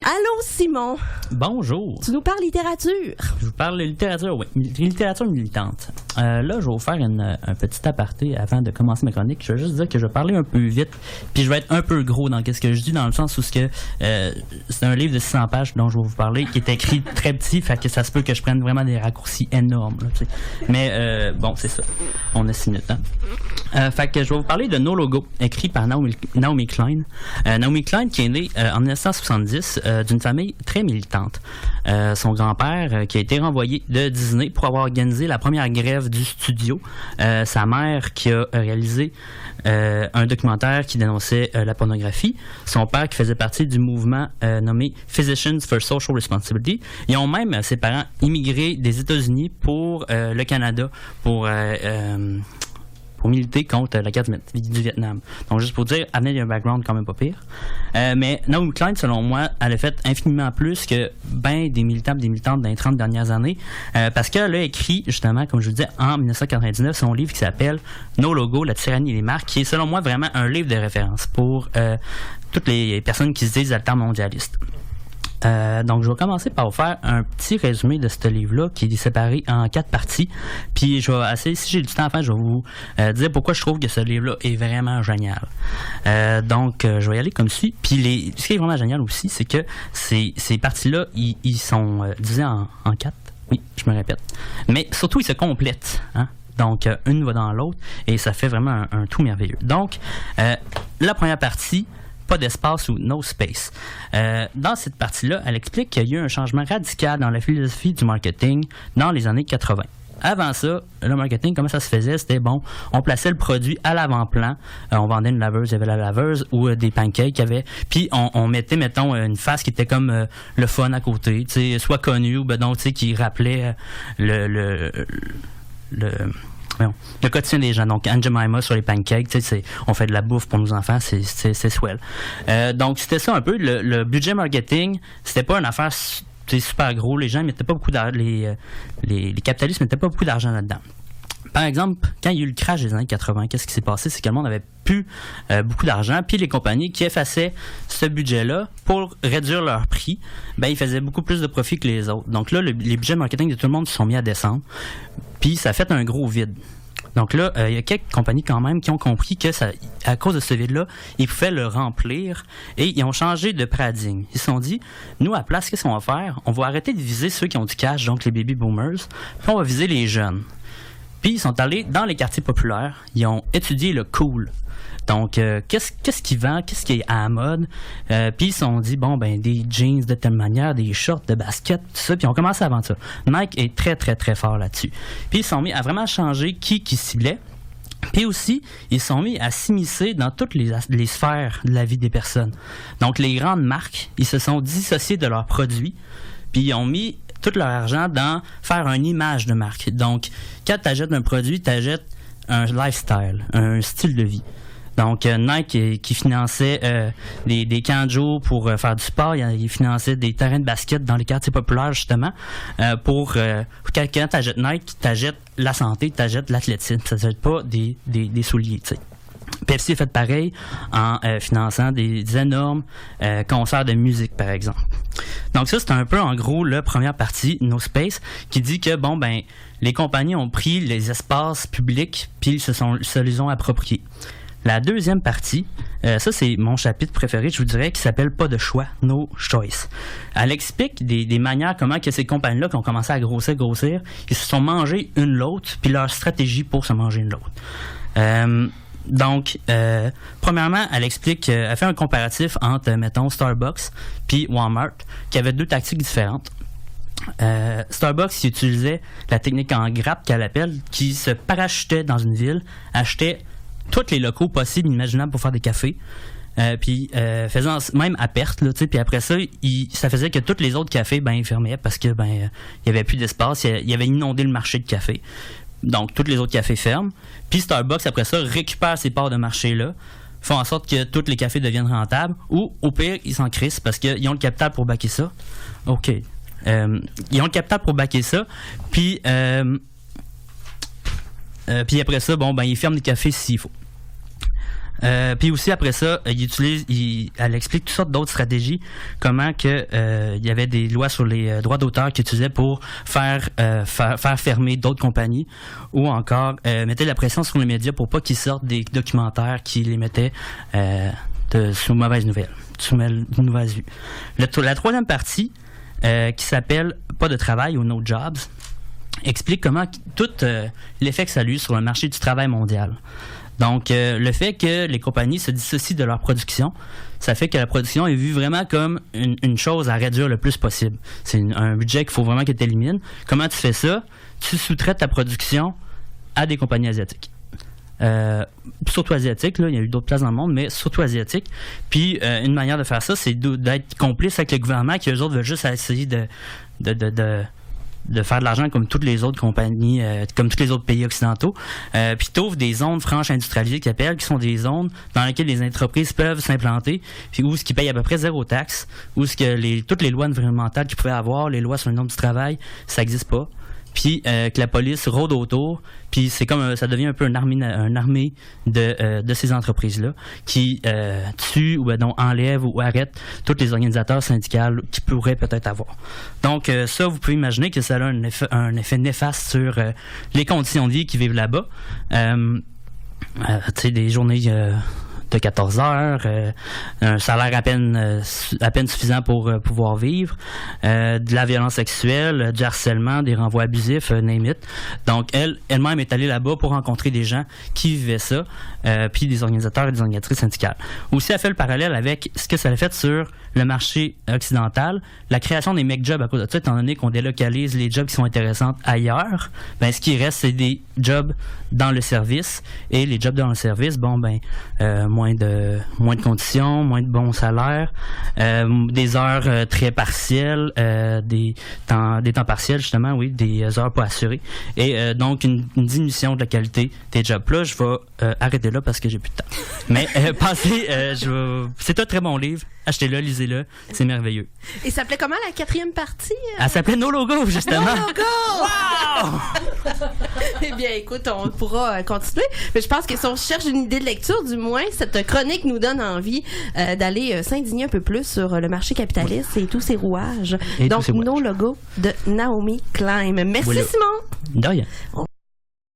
Allô, Simon. Bonjour. Tu nous parles littérature. Je vous parle de littérature, oui. Littérature militante. Là, je vais vous faire un petit aparté avant de commencer ma chronique. Je vais juste dire que je vais parler un peu vite, puis je vais être un peu gros dans ce que je dis, dans le sens où c'est un livre de 600 pages dont je vais vous parler, qui est écrit très petit, fait que ça se peut que je prenne vraiment des raccourcis énormes. Là, mais bon, c'est ça. On a 6 minutes. Hein? Fait que je vais vous parler de No Logo, écrit par Naomi Klein. Naomi Klein qui est née en 1970 d'une famille très militante. Son grand-père qui a été renvoyé de Disney pour avoir organisé la première grève du studio. Sa mère qui a réalisé un documentaire qui dénonçait la pornographie. Son père qui faisait partie du mouvement nommé Physicians for Social Responsibility. Ils ont même, ses parents, immigré des États-Unis pour le Canada pour militer contre la guerre du Vietnam. Donc, juste pour dire, elle venait d'un background quand même pas pire. Mais Naomi Klein, selon moi, elle a fait infiniment plus que des militants et des militantes dans les 30 dernières années, parce qu'elle a écrit, justement, comme je vous disais, en 1999, son livre qui s'appelle No Logo, la tyrannie des marques, qui est, selon moi, vraiment un livre de référence pour toutes les personnes qui se disent altermondialistes. Donc, je vais commencer par vous faire un petit résumé de ce livre-là qui est séparé en 4 parties. Puis, je vais essayer, si j'ai du temps à faire, je vais vous dire pourquoi je trouve que ce livre-là est vraiment génial. Donc, je vais y aller comme suit. Puis, ce qui est vraiment génial aussi, c'est que ces parties-là, ils sont divisés en 4. Oui, je me répète. Mais surtout, ils se complètent. Hein? Donc, une va dans l'autre et ça fait vraiment un tout merveilleux. Donc, la première partie, pas d'espace ou no space. Dans cette partie-là, elle explique qu'il y a eu un changement radical dans la philosophie du marketing dans les années 80. Avant ça, le marketing, comment ça se faisait? C'était on plaçait le produit à l'avant-plan. On vendait une laveuse, il y avait la laveuse ou des pancakes, puis on mettait, mettons, une face qui était comme le fun à côté, soit connu ou qui rappelait le quotidien des gens. Donc, Aunt Jemima sur les pancakes, on fait de la bouffe pour nos enfants, c'est swell. Donc, c'était ça un peu. Le budget marketing, c'était pas une affaire super gros. Les gens mettaient pas beaucoup d'argent, les capitalistes mettaient pas beaucoup d'argent là-dedans. Par exemple, quand il y a eu le crash des années 80, qu'est-ce qui s'est passé? C'est que le monde n'avait plus beaucoup d'argent, puis les compagnies qui effaçaient ce budget-là pour réduire leur prix, ils faisaient beaucoup plus de profit que les autres. Donc là, les budgets marketing de tout le monde se sont mis à descendre, puis ça a fait un gros vide. Donc là, il y a quelques compagnies quand même qui ont compris que à cause de ce vide-là, ils pouvaient le remplir et ils ont changé de paradigme. Ils se sont dit, nous, à la place, qu'est-ce qu'on va faire? On va arrêter de viser ceux qui ont du cash, donc les baby boomers, puis on va viser les jeunes. Puis ils sont allés dans les quartiers populaires, ils ont étudié le cool. Donc, qu'est-ce qui vend, qu'est-ce qui est à la mode? Puis ils se sont dit, des jeans de telle manière, des shorts de basket, tout ça, puis ils ont commencé à vendre ça. Nike est très, très, très fort là-dessus. Puis ils se sont mis à vraiment changer qui ciblait. Puis aussi, ils se sont mis à s'immiscer dans toutes les sphères de la vie des personnes. Donc, les grandes marques, ils se sont dissociés de leurs produits, puis ils ont mis tout leur argent dans faire une image de marque. Donc, quand tu achètes un produit, tu achètes un lifestyle, un style de vie. Donc, Nike qui finançait des camps de jour pour faire du sport, il finançait des terrains de basket dans les quartiers populaires, justement, pour quand tu achètes Nike, tu achètes la santé, tu achètes l'athlétisme, tu n'achètes pas des souliers, tu sais. Pepsi a fait pareil en finançant des énormes concerts de musique, par exemple. Donc ça, c'est un peu, en gros, la première partie, No Space, qui dit que, les compagnies ont pris les espaces publics puis ils se les ont appropriés. La deuxième partie, ça c'est mon chapitre préféré, je vous dirais, qui s'appelle Pas de choix, No Choice. Elle explique des manières comment que ces compagnies-là qui ont commencé à grossir, ils se sont mangés une l'autre, puis leur stratégie pour se manger une l'autre. Donc, premièrement, elle explique, elle fait un comparatif entre, mettons, Starbucks puis Walmart, qui avait 2 tactiques différentes. Starbucks il utilisait la technique en grappe qu'elle appelle, qui se parachutait dans une ville, achetait tous les locaux possibles, imaginables pour faire des cafés, puis faisant même à perte, là, puis après ça, ça faisait que tous les autres cafés, ils fermaient parce que il y avait plus d'espace, il y avait inondé le marché de café. Donc, tous les autres cafés ferment. Puis Starbucks, après ça, récupère ces parts de marché-là, font en sorte que tous les cafés deviennent rentables, ou, au pire, ils s'en crissent parce qu'ils ont le capital pour backer ça. OK. Ils ont le capital pour backer ça, puis après ça, ils ferment les cafés s'il faut. Puis aussi après ça, elle explique toutes sortes d'autres stratégies, comment que il y avait des lois sur les droits d'auteur qu'ils utilisaient pour faire fermer d'autres compagnies, ou encore mettait la pression sur les médias pour pas qu'ils sortent des documentaires qui les mettaient sous mauvaise nouvelle, sous mauvaise vue. La troisième partie, qui s'appelle Pas de travail ou No Jobs, explique comment tout l'effet que ça a eu sur le marché du travail mondial. Donc, le fait que les compagnies se dissocient de leur production, ça fait que la production est vue vraiment comme une chose à réduire le plus possible. C'est un budget qu'il faut vraiment que tu élimines. Comment tu fais ça? Tu sous-traites ta production à des compagnies asiatiques. Surtout asiatiques, là, il y a eu d'autres places dans le monde, mais surtout asiatiques. Puis, une manière de faire ça, c'est d'être complice avec le gouvernement, qui eux autres veulent juste essayer de faire de l'argent comme toutes les autres compagnies, comme tous les autres pays occidentaux. Puis t'ouvres des zones franches industrialisées qui sont des zones dans lesquelles les entreprises peuvent s'implanter, puis où ce qui payent à peu près zéro taxe, où ce que toutes les lois environnementales qu'ils pouvaient avoir, les lois sur le nombre du travail, ça n'existe pas. Puis que la police rôde autour, puis c'est comme ça devient un peu une armée de ces entreprises-là qui tuent ou enlèvent ou arrêtent tous les organisateurs syndicaux qui pourraient peut-être avoir. Donc ça, vous pouvez imaginer que ça a un effet néfaste sur les conditions de vie qu'ils vivent là-bas. Tu sais, des journées de 14 heures, un salaire à peine suffisant pour pouvoir vivre, de la violence sexuelle, du harcèlement, des renvois abusifs, name it. Donc, elle-même est allée là-bas pour rencontrer des gens qui vivaient ça, puis des organisateurs et des organisatrices syndicales. Aussi, elle fait le parallèle avec ce que ça a fait sur le marché occidental, la création des make-jobs à cause de ça, étant donné qu'on délocalise les jobs qui sont intéressants ailleurs, ben, ce qui reste, c'est des jobs dans le service, et les jobs dans le service, moins de conditions, moins de bons salaires, des heures très partielles, des temps partiels justement, oui, des heures pas assurées, et donc une diminution de la qualité des jobs. Là, je vais arrêter là parce que j'ai plus de temps. Mais c'est un très bon livre. Achetez-le, lisez-le, c'est merveilleux. Et ça s'appelait comment la quatrième partie? Elle s'appelait No Logo, justement. No Logo! Wow! Eh bien, écoute, on pourra continuer. Mais je pense que si on cherche une idée de lecture, du moins, cette chronique nous donne envie d'aller s'indigner un peu plus sur le marché capitaliste et tous ses rouages. Donc, No Logo de Naomi Klein. Merci, voilà. Simon! De rien.